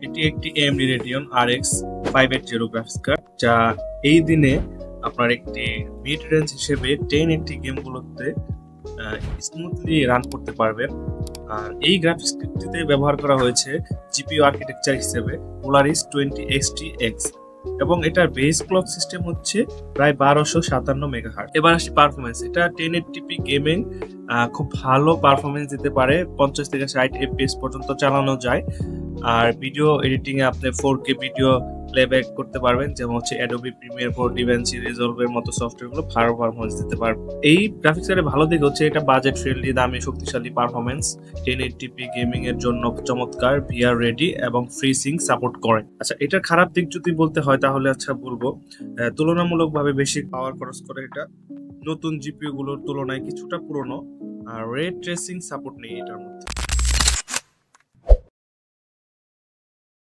এটি একটি AMD Radeon RX 580 graphics card, যা এই দিনে আপনার একটি মিড রেঞ্জ হিসেবে 1080 গেমগুলোতে স্মুথলি রান করতে পারবেন। আর এই গ্রাফিক্স কার্ডটিতে ব্যবহার করা হয়েছে জিপিইউ আর্কিটেকচার হিসেবে Polaris 20XTX এবং এটার বেস ক্লক সিস্টেম হচ্ছে প্রায় 1257 মেগাহার্টজ। এবার আসি পারফরমেন্স। এটা 1080p গেমিং খুব ভালো পারফরমেন্স দিতে পারে, 50 থেকে 60 FPS পর্যন্ত চালানো যায়। আর ভিডিও এডিটিং এ আপনি 4K ভিডিও প্লেব্যাক করতে পারবেন, যেমন হচ্ছে Adobe Premiere Pro, DaVinci Resolve এর মতো সফটওয়্যারগুলো ভালো পারফরমেন্স দিতে পারবে। এই গ্রাফিক্স কার্ডের ভালো দিক হচ্ছে এটা বাজেট ফ্রেন্ডলি, দামি, শক্তিশালী পারফরমেন্স, 1080p গেমিং এর জন্য চমৎকার, VR রেডি এবং ফ্রি সিঙ্ক সাপোর্ট করে। আচ্ছা, এটার খারাপ দিক যদি বলতে হয় তাহলে বলবো তুলনামূলকভাবে বেশি পাওয়ার খরচ করে এটা, নতুন জিপিইউ গুলোর তুলনায় কিছুটা পুরনো, আর রে ট্রেসিং সাপোর্ট নেই এটার মধ্যে।